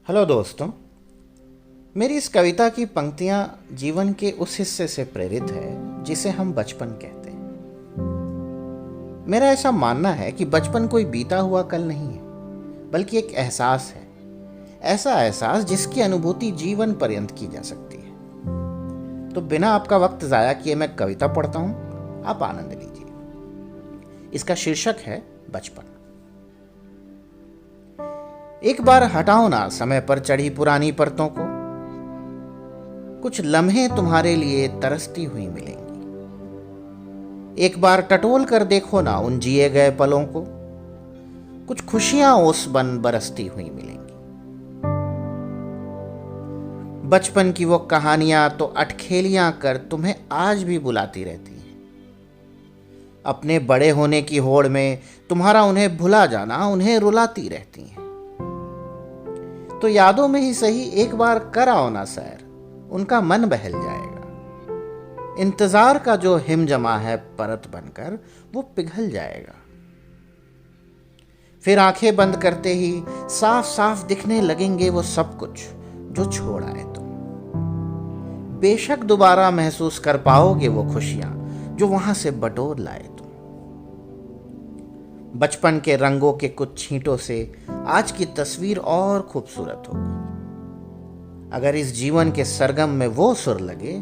Hello दोस्तों। मेरी इस कविता की पंक्तियां जीवन के उस हिस्से से प्रेरित है जिसे हम बचपन कहते हैं। मेरा ऐसा मानना है कि बचपन कोई बीता हुआ कल नहीं है, बल्कि एक एहसास है। ऐसा एहसास जिसकी अनुभूति जीवन पर्यंत की जा सकती है। तो बिना आपका वक्त जाया किए मैं कविता पढ़ता हूं, आप आनंद लीजिए। इसका शीर्षक है बचपन। एक बार हटाओ ना समय पर चढ़ी पुरानी परतों को, कुछ लम्हे तुम्हारे लिए तरसती हुई मिलेंगी। एक बार टटोल कर देखो ना उन जिए गए पलों को, कुछ खुशियां ओस बन बरसती हुई मिलेंगी। बचपन की वो कहानियां तो अटखेलियां कर तुम्हें आज भी बुलाती रहती हैं। अपने बड़े होने की होड़ में तुम्हारा उन्हें भुला जाना उन्हें रुलाती रहती हैं। तो यादों में ही सही एक बार कर आओ ना सैर, उनका मन बहल जाएगा। इंतजार का जो हिम जमा है परत बनकर वो पिघल जाएगा। फिर आंखें बंद करते ही साफ साफ दिखने लगेंगे वो सब कुछ जो छोड़ आए तुम। बेशक दोबारा महसूस कर पाओगे वो खुशियां जो वहां से बटोर लाए तुम। बचपन के रंगों के कुछ छींटों से आज की तस्वीर और खूबसूरत होगी। अगर इस जीवन के सरगम में वो सुर लगे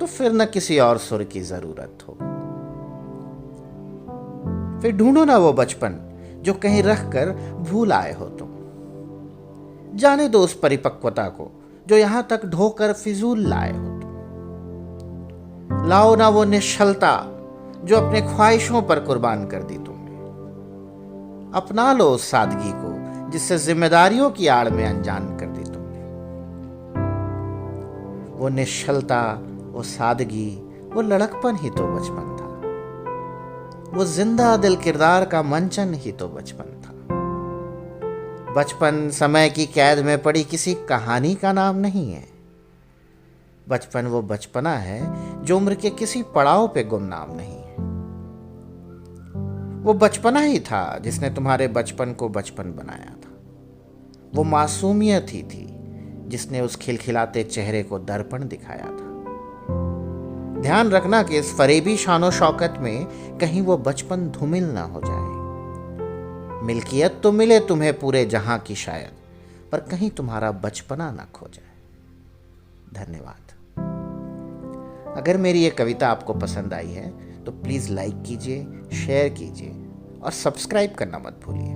तो फिर न किसी और सुर की जरूरत होगी। फिर ढूंढो ना वो बचपन जो कहीं रख कर भूल आए हो तुम। जाने दो उस परिपक्वता को जो यहां तक ढोकर फिजूल लाए हो तुम। लाओ ना वो निश्चलता जो अपने ख्वाहिशों पर कुर्बान कर दी तुमने। अपना लो उस सादगी को जिससे जिम्मेदारियों की आड़ में अनजान कर दी तुमने। वो निश्चलता, वो सादगी, वो लड़कपन ही तो बचपन था। वो जिंदा दिल किरदार का मंचन ही तो बचपन था। बचपन समय की कैद में पड़ी किसी कहानी का नाम नहीं है। बचपन वो बचपना है जो उम्र के किसी पड़ाव पे गुमनाम नहीं है। वो बचपना ही था जिसने तुम्हारे बचपन को बचपन बनाया था। वो मासूमियत ही थी जिसने उस खिलखिलाते चेहरे को दर्पण दिखाया था। ध्यान रखना कि इस फरेबी शानो शौकत में कहीं वो बचपन धूमिल ना हो जाए। मिल्कियत तो मिले तुम्हें पूरे जहां की शायद, पर कहीं तुम्हारा बचपना ना खो जाए। धन्यवाद। अगर मेरी ये कविता आपको पसंद आई है तो प्लीज़ लाइक कीजिए, शेयर कीजिए और सब्सक्राइब करना मत भूलिए।